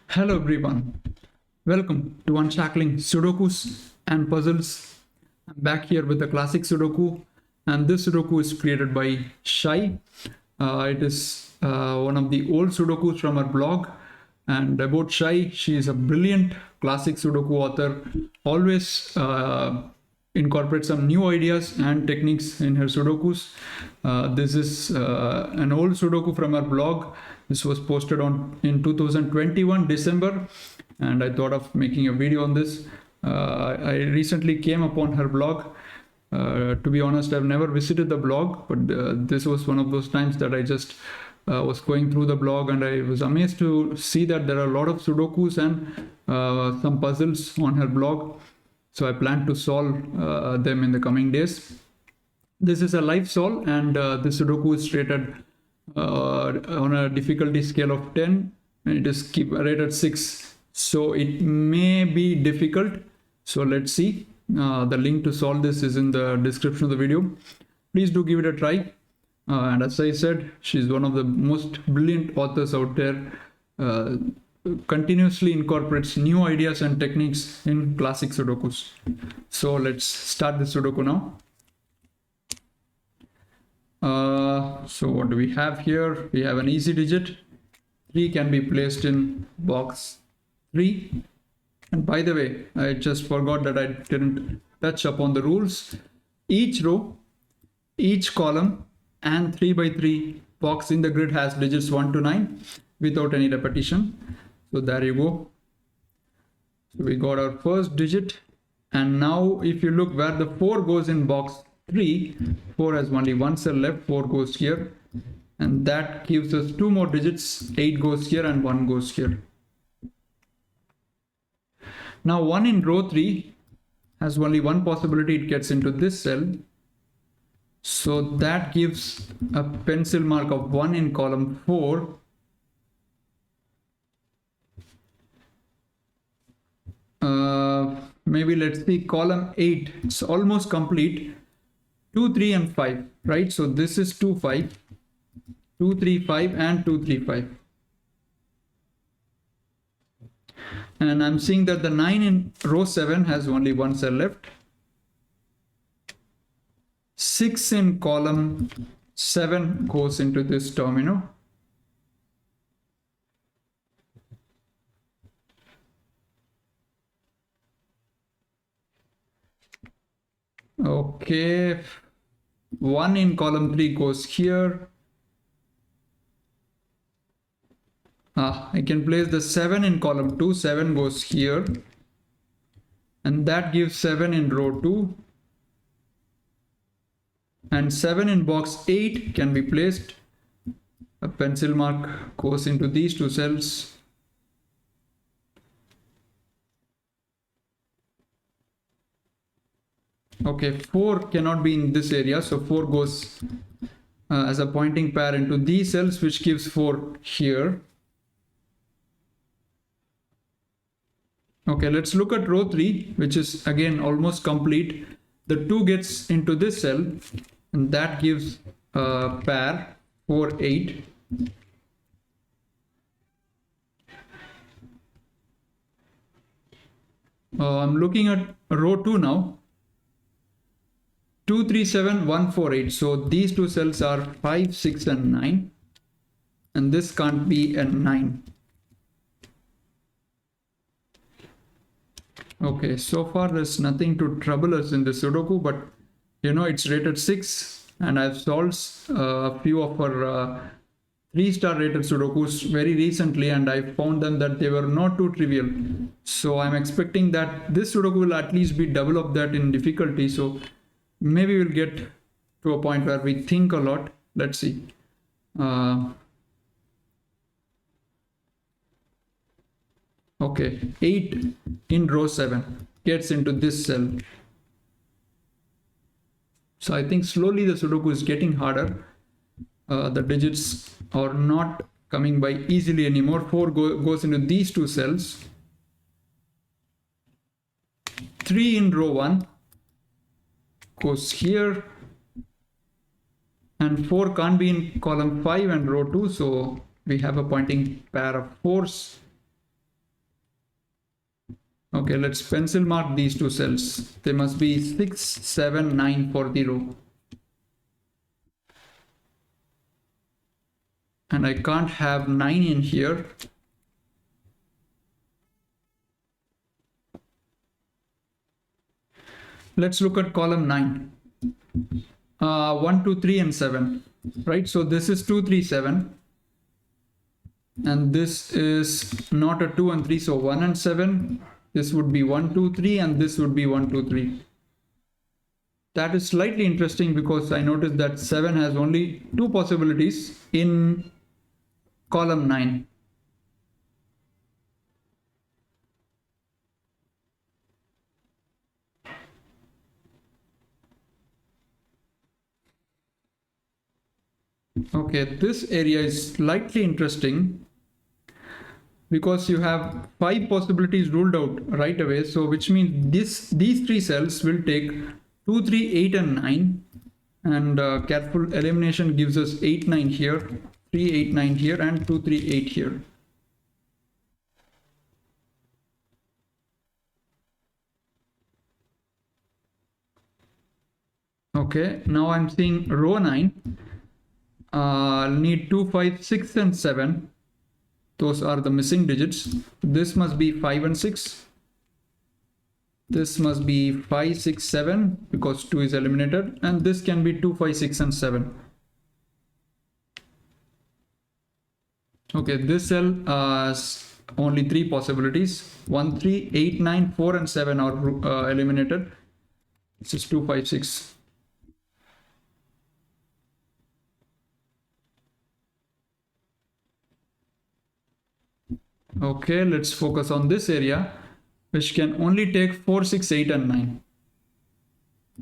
Hello everyone, welcome to Unshackling Sudokus and Puzzles. I'm back here with the Classic Sudoku, and this Sudoku is created by Shye. It is one of the old Sudokus from her blog. And about Shye, she is a brilliant Classic Sudoku author, always incorporates some new ideas and techniques in her Sudokus. This is an old Sudoku from her blog. This was posted in 2021 December, and I thought of making a video on this. I recently came upon her blog. To be honest, I've never visited the blog, but this was one of those times that I just was going through the blog, and I was amazed to see that there are a lot of Sudokus and some puzzles on her blog. So I plan to solve them in the coming days. This is a live solve, and the Sudoku is rated on a difficulty scale of 10, and it is rated 6. So it may be difficult. So let's see. The link to solve this is in the description of the video. Please do give it a try. And as I said, she's one of the most brilliant authors out there. Continuously incorporates new ideas and techniques in classic Sudokus. So let's start the Sudoku now. So what do we have here? We have an easy digit. 3 can be placed in box 3. And by the way, I just forgot that I didn't touch upon the rules. Each row, each column, and 3 by 3 box in the grid has digits 1 to 9 without any repetition. So there you go. So we got our first digit, and now if you look where the 4 goes in box 3, 4 has only one cell left, 4 goes here, and that gives us 2 more digits, 8 goes here and 1 goes here. Now 1 in row 3 has only one possibility, it gets into this cell. So that gives a pencil mark of 1 in column 4. Maybe let's see column 8. It's almost complete. 2, 3 and 5, right? So this is 2, 5, 2, 3, 5 and 2, 3, 5. And I'm seeing that the 9 in row 7 has only one cell left. 6 in column 7 goes into this domino. Okay, 1 in column 3 goes here. I can place the 7 in column 2, 7 goes here. And that gives 7 in row 2. And 7 in box 8 can be placed. A pencil mark goes into these 2 cells. Okay, 4 cannot be in this area, so 4 goes as a pointing pair into these cells, which gives 4 here. Okay, let's look at row 3, which is again almost complete. The 2 gets into this cell, and that gives a pair 4, 8. I'm looking at row 2 now. 2, 3, 7, 1, 4, 8. So these 2 cells are 5, 6 and 9. And this can't be a 9. Okay, so far there's nothing to trouble us in the Sudoku, but you know it's rated 6, and I've solved a few of our 3-star rated Sudokus very recently, and I found them that they were not too trivial. So I'm expecting that this Sudoku will at least be double of that in difficulty. So maybe we'll get to a point where we think a lot. Let's see. Okay, 8 in row 7 gets into this cell. So I think slowly the Sudoku is getting harder. The digits are not coming by easily anymore. 4 goes into these 2 cells. 3 in row 1 goes here. And 4 can't be in column 5 and row 2. So we have a pointing pair of 4s. Okay, let's pencil mark these two cells. They must be 6, 7, 9 for the row. And I can't have 9 in here. Let's look at column 9. 1, 2, 3 and 7, right? So this is 2, 3, 7. And this is not a 2 and 3, so 1 and 7. This would be 1, 2, 3, and this would be 1, 2, 3. That is slightly interesting because I noticed that 7 has only 2 possibilities in column 9. Okay, this area is slightly interesting because you have 5 possibilities ruled out right away. So which means these 3 cells will take 2, 3, 8 and 9, and careful elimination gives us 8, 9 here, 3, 8, 9 here, and 2, 3, 8 here. Okay, now I'm seeing row 9. Need 2, 5, 6 and 7. Those are the missing digits. This must be 5 and 6. This must be 5, 6, 7 because 2 is eliminated, and this can be 2, 5, 6 and 7. Okay, this cell has only 3 possibilities. 1, 3, 8, 9, 4 and 7 are eliminated. This is 2, 5, 6. Okay, let's focus on this area, which can only take 4, 6, 8 and 9.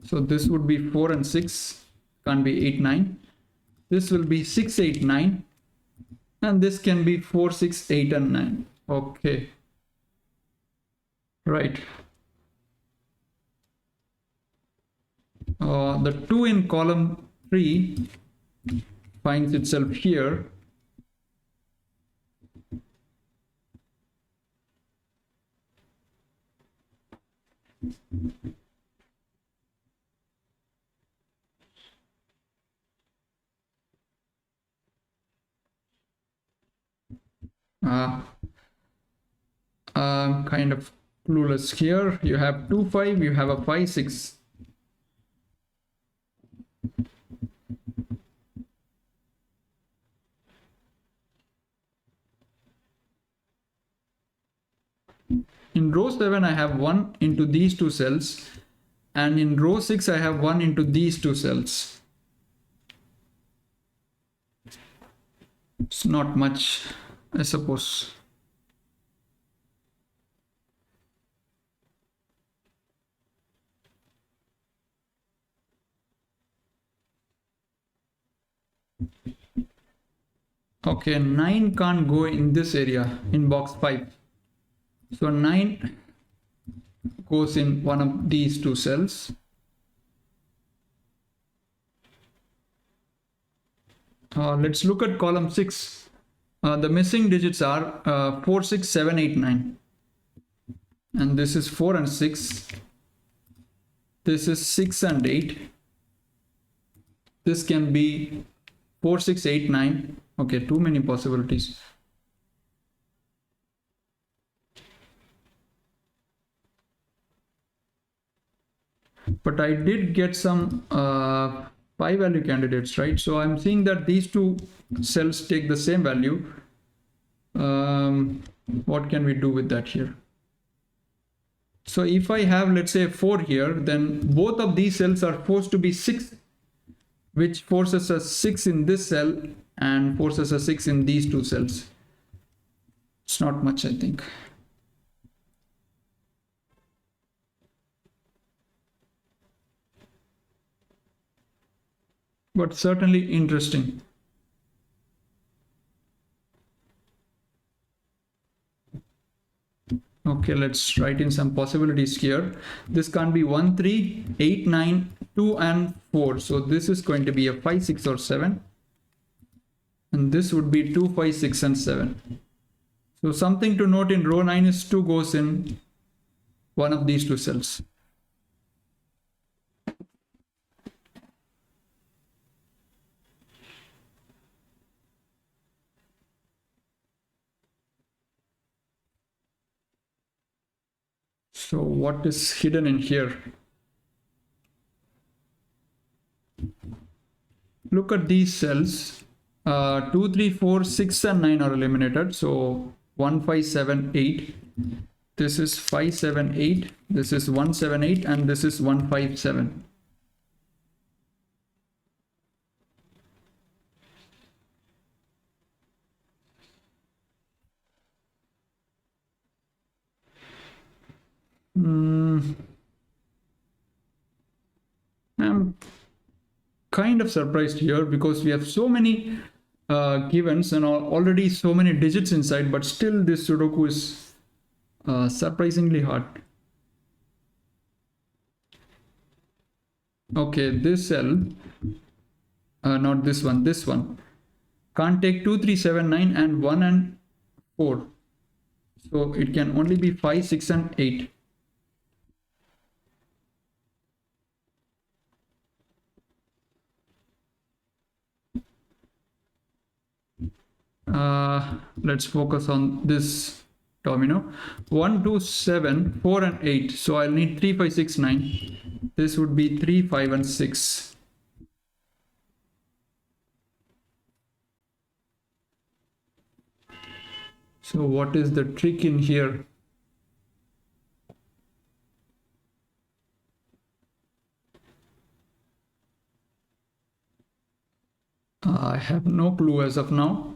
So this would be 4 and 6, can't be 8, 9. This will be 6, 8, 9. And this can be 4, 6, 8 and 9. Okay. Right. The 2 in column 3 finds itself here. Kind of clueless here. You have 2, 5, you have a 5, 6. In row 7, I have 1 into these 2 cells, and in row 6, I have 1 into these 2 cells. It's not much, I suppose. Okay, 9 can't go in this area, in box 5. So 9 goes in one of these 2 cells. Let's look at column 6. The missing digits are 4, 6, 7, 8, 9. And this is 4 and 6. This is 6 and 8. This can be 4, 6, 8, 9. Okay, too many possibilities. But I did get some 5 value candidates, right? So I'm seeing that these 2 cells take the same value. What can we do with that here? So if I have, let's say, 4 here, then both of these cells are forced to be 6, which forces a 6 in this cell and forces a 6 in these 2 cells. It's not much, I think. But certainly interesting. Okay, let's write in some possibilities here. This can't be 1, 3, 8, 9, 2 and 4. So this is going to be a 5, 6 or 7. And this would be 2, 5, 6 and 7. So something to note in row 9 is 2 goes in one of these two cells. So what is hidden in here? Look at these cells. 2, 3, 4, 6 and 9 are eliminated. So 1, 5, 7, 8. This is 5, 7, 8. This is 1, 7, 8 and this is 1, 5, 7. I'm kind of surprised here because we have so many givens and already so many digits inside, but still this Sudoku is surprisingly hard. Okay, this cell, not this one can't take 2, 3, 7, 9 and 1 and 4. So it can only be 5, 6 and 8. Let's focus on this domino. 1, 2, 7, 4 and 8. So I'll need 3, 5, 6, 9. This would be 3, 5 and 6. So what is the trick in here? I have no clue as of now.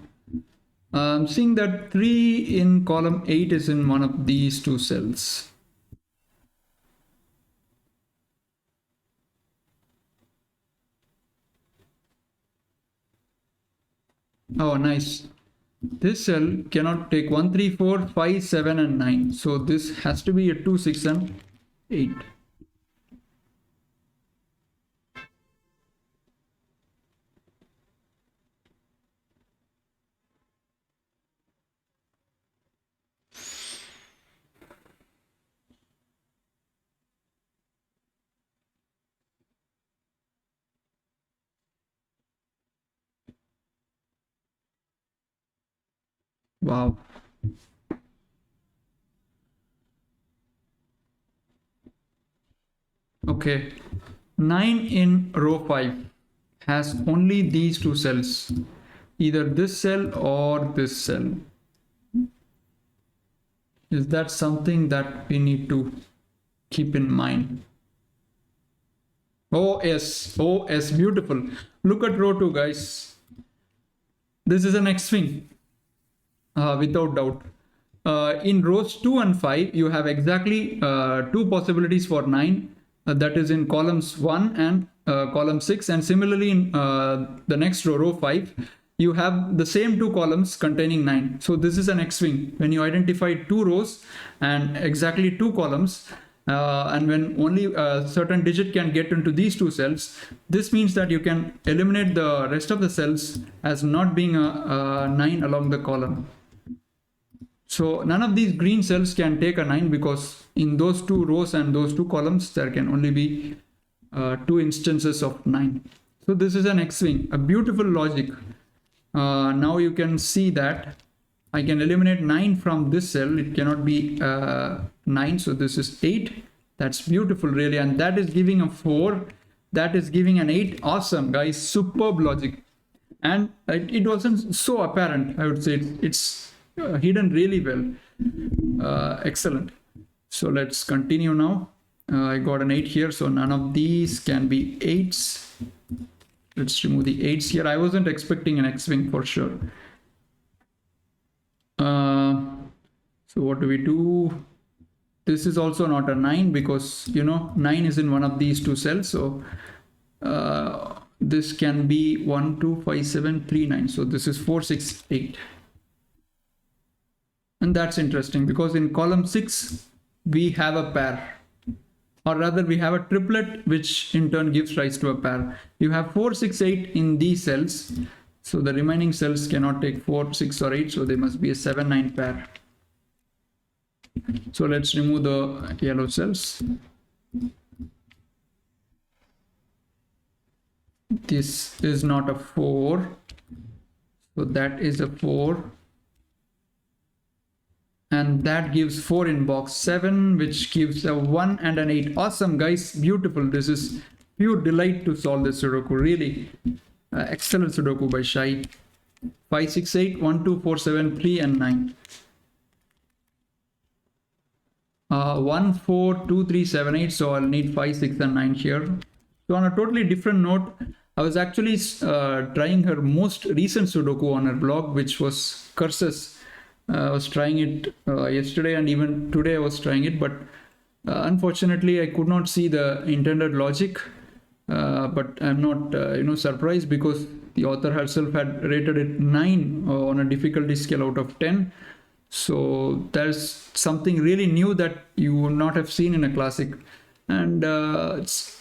I'm seeing that 3 in column 8 is in one of these two cells. Oh, nice. This cell cannot take 1, 3, 4, 5, 7 and 9. So this has to be a 2, 6 and 8. Wow. Okay. 9 in row 5 has only these two cells, either this cell or this cell. Is that something that we need to keep in mind? Oh yes, beautiful. Look at row 2, guys. This is an X swing. Without doubt. In rows 2 and 5, you have exactly two possibilities for 9. That is in columns 1 and column 6. And similarly, in the next row, row 5, you have the same two columns containing 9. So this is an X swing. When you identify two rows and exactly two columns, and when only a certain digit can get into these two cells, this means that you can eliminate the rest of the cells as not being a 9 along the column. So none of these green cells can take a 9 because in those two rows and those two columns, there can only be two instances of 9. So this is an X swing, a beautiful logic. Now you can see that I can eliminate 9 from this cell. It cannot be 9. So this is 8. That's beautiful, really. And that is giving a 4. That is giving an 8. Awesome, guys. Superb logic. And it wasn't so apparent, I would say. It's hidden really well. Excellent. So let's continue now. I got an 8 here. So none of these can be 8s. Let's remove the 8s here. I wasn't expecting an X swing for sure. So what do we do? This is also not a 9 because, 9 is in one of these two cells. So this can be 1, 2, 5, 7, 3, 9. So this is 4, 6, 8. And that's interesting because in column 6, we have a pair. Or rather, we have a triplet, which in turn gives rise to a pair. You have 4, 6, 8 in these cells. So the remaining cells cannot take 4, 6 or 8. So they must be a 7, 9 pair. So let's remove the yellow cells. This is not a 4, so that is a 4, and that gives 4 in box 7, which gives a 1 and an 8. Awesome, guys, beautiful. This is pure delight to solve this Sudoku, really. Excellent Sudoku by Shye. 5, 6, 8, 1, 2, 4, 7, 3 and 9. 1, 4, 2, 3, 7, 8, so I'll need 5, 6 and 9 here. So on a totally different note, I was actually trying her most recent Sudoku on her blog, which was curses. I was trying it yesterday, and even today I was trying it, but unfortunately I could not see the intended logic. But I'm not surprised, because the author herself had rated it 9 on a difficulty scale out of 10. So there's something really new that you would not have seen in a classic, and it's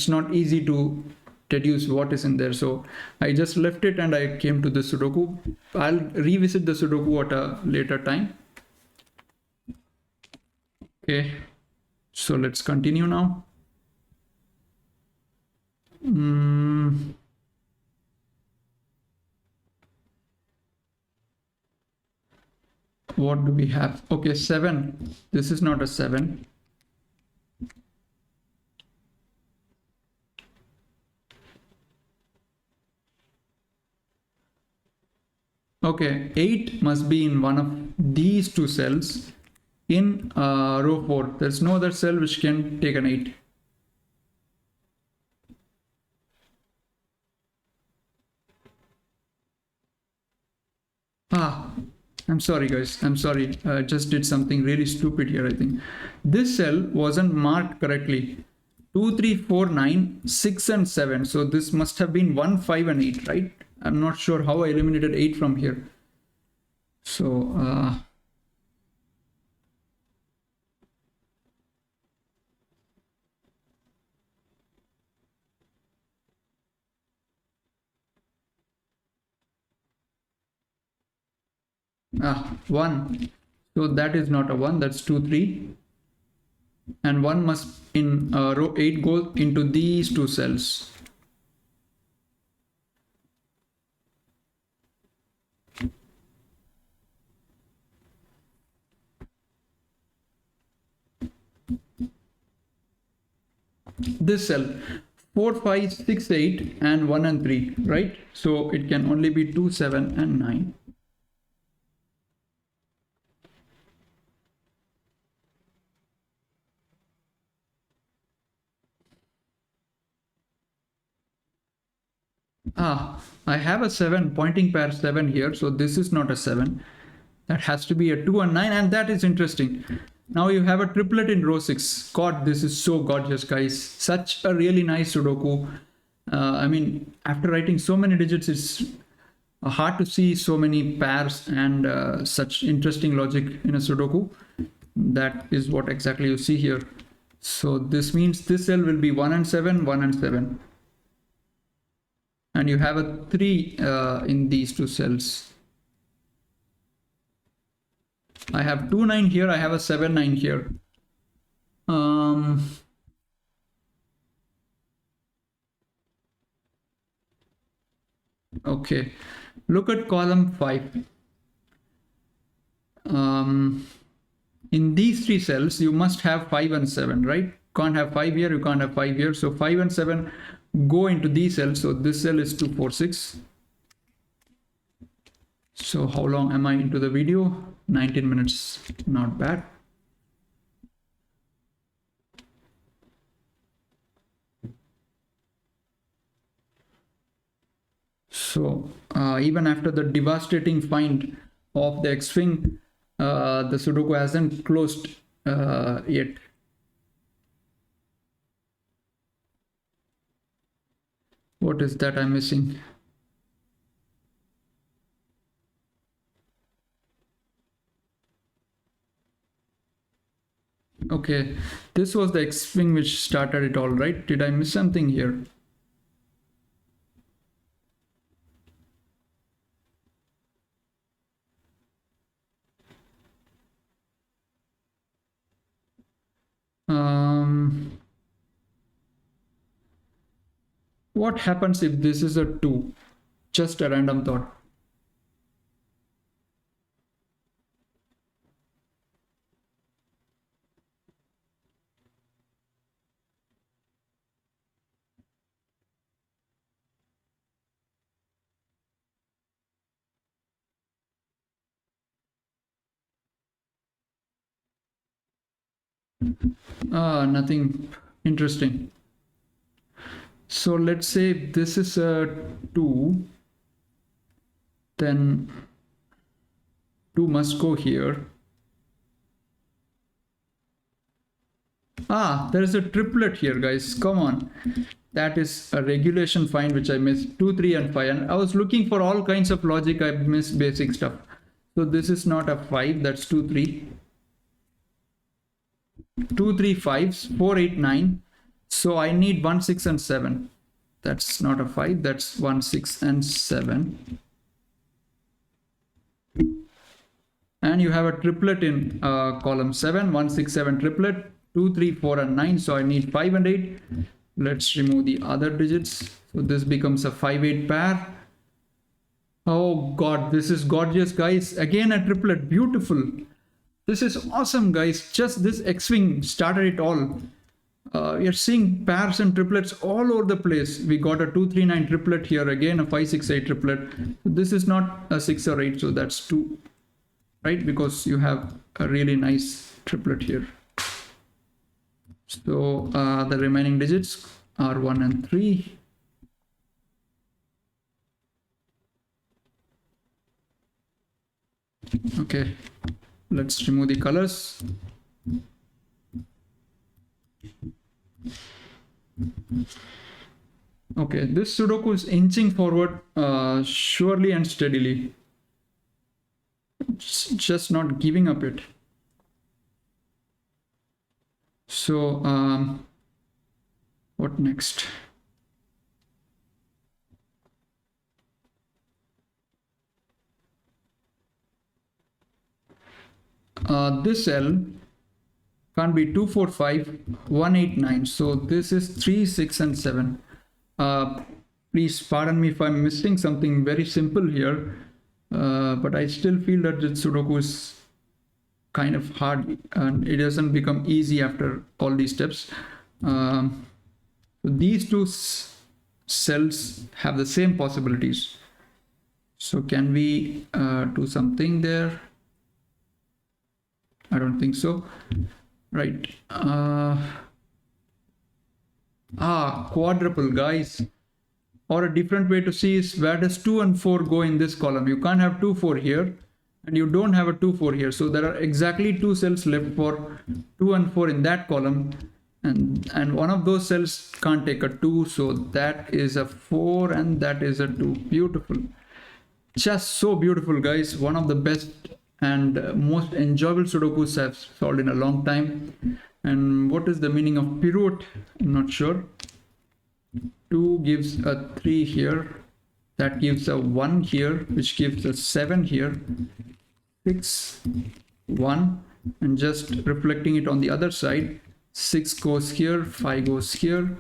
not easy to deduce what is in there. So I just left it and I came to the Sudoku. I'll revisit the Sudoku at a later time. Okay, so let's continue now. What do we have? Okay, 7. This is not a 7. Okay, 8 must be in one of these two cells in row 4. There's no other cell which can take an 8. I'm sorry, guys. I'm sorry. I just did something really stupid here, I think. This cell wasn't marked correctly. 2, 3, 4, 9, 6 and 7. So this must have been 1, 5 and 8, right? I'm not sure how I eliminated 8 from here. So, Ah, 1. So that is not a 1, that's 2, 3. And 1 must in row 8 go into these two cells. This cell 4, 5, 6, 8 and 1 and 3, right? So it can only be 2, 7 and 9. I have a 7, pointing pair 7 here, so this is not a 7. That has to be a 2 and 9, and that is interesting. Now you have a triplet in row 6. God, this is so gorgeous, guys. Such a really nice Sudoku. I mean, after writing so many digits, it's hard to see so many pairs and such interesting logic in a Sudoku. That is what exactly you see here. So this means this cell will be 1 and 7, 1 and 7. And you have a 3 in these two cells. I have 2, 9 here, I have a 7, 9 here. Okay, look at column 5. In these three cells, you must have 5 and 7, right? Can't have 5 here, you can't have 5 here. So 5 and 7 go into these cells. So this cell is 2, 4, 6. So how long am I into the video? 19 minutes, not bad. So even after the devastating find of the X-Wing, the Sudoku hasn't closed yet. What is that I'm missing? Okay, this was the X-Wing which started it all, right? Did I miss something here? What happens if this is a 2? Just a random thought. Nothing interesting. So let's say this is a 2, then 2 must go here. There is a triplet here, guys. Come on. That is a regulation find which I missed. 2, 3, and 5. And I was looking for all kinds of logic. I missed basic stuff. So this is not a 5. That's 2, 3. 2, 3, 5s, 4, 8, 9. So I need 1, 6, and 7. That's not a 5. That's 1, 6, and 7. And you have a triplet in column 7. 1, 6, 7 triplet. 2, 3, 4, and 9. So I need 5 and 8. Let's remove the other digits. So this becomes a 5, 8 pair. Oh God, this is gorgeous, guys. Again a triplet. Beautiful. This is awesome, guys. Just this X-Wing started it all. You're seeing pairs and triplets all over the place. We got a 2, 3, 9 triplet here. Again a 5, 6, 8 triplet. This is not a 6 or 8. So that's 2. Right? Because you have a really nice triplet here. So the remaining digits are 1 and 3. Okay, let's remove the colors. Okay, this Sudoku is inching forward surely and steadily. It's just not giving up it. So what next? This cell can't be 2, 4, 5, 1, 8, 9. So this is 3, 6, and 7. Please pardon me if I'm missing something very simple here, but I still feel that the Sudoku is kind of hard and it doesn't become easy after all these steps. These two cells have the same possibilities. So can we do something there? I don't think so. Right. Quadruple, guys. Or a different way to see is where does 2 and 4 go in this column? You can't have 2, 4 here. And you don't have a 2, 4 here. So there are exactly 2 cells left for 2 and 4 in that column. And one of those cells can't take a 2. So that is a 4 and that is a 2. Beautiful. Just so beautiful, guys. One of the best and most enjoyable Sudokus I've solved in a long time. And what is the meaning of Pirouette? I'm not sure. 2 gives a 3 here. That gives a 1 here, which gives a 7 here. 6, 1, and just reflecting it on the other side. 6 goes here, 5 goes here.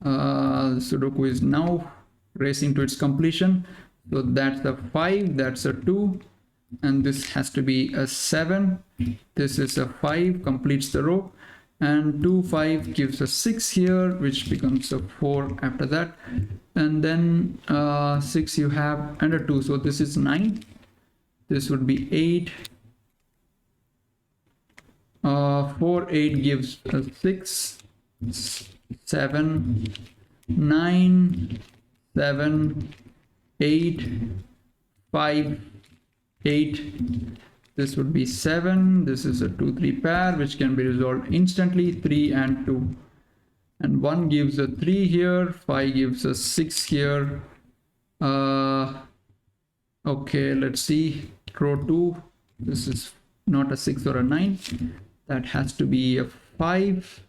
Sudoku is now racing to its completion. So that's a 5, that's a 2, and this has to be a 7. This is a 5, completes the row. And 2, 5 gives a 6 here, which becomes a 4 after that. And then 6 you have, and a 2. So this is 9. This would be 8. 4, 8 gives a 6, 7, 9, 7, 8, 5, 8. This would be 7. This is a 2, 3 pair, which can be resolved instantly. 3 and 2. And 1 gives a 3 here. 5 gives a 6 here. Okay, let's see. Row 2. This is not a 6 or a 9. That has to be a 5.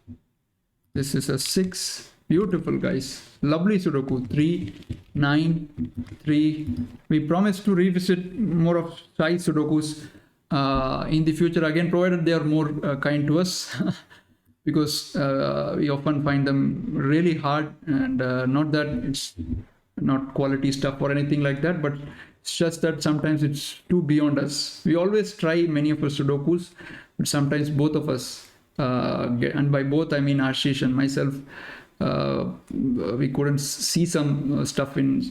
This is a 6. Beautiful, guys. Lovely Sudoku. 3, 9, 3. We promise to revisit more of Shye Sudokus in the future again, provided they are more kind to us. because we often find them really hard, and not that it's not quality stuff or anything like that, but it's just that sometimes it's too beyond us. We always try many of our Sudokus, but sometimes both of us, and by both I mean Ashish and myself, we couldn't see some stuff in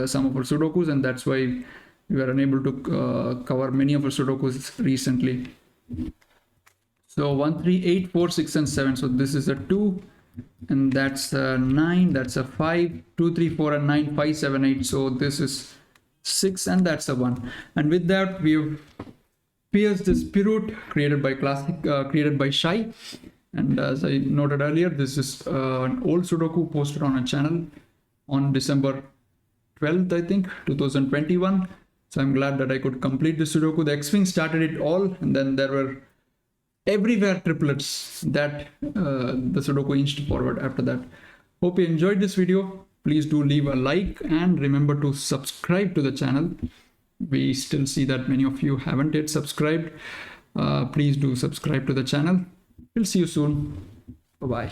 some of our Sudokus, and that's why we were unable to cover many of our Sudokus recently. So 1, 3, 8, 4, 6, and 7. So this is a 2, and that's a 9, that's a 5, 2, 3, 4, and 9, 5, 7, 8. So this is 6, and that's a 1. And with that, we've pierced this Pirouette created by Shye. And as I noted earlier, this is an old Sudoku posted on a channel on December 12th, I think, 2021. So I'm glad that I could complete the Sudoku. The X-Wing started it all, and then there were everywhere triplets that the Sudoku inched forward after that. Hope you enjoyed this video. Please do leave a like and remember to subscribe to the channel. We still see that many of you haven't yet subscribed. Please do subscribe to the channel. We'll see you soon. Bye-bye.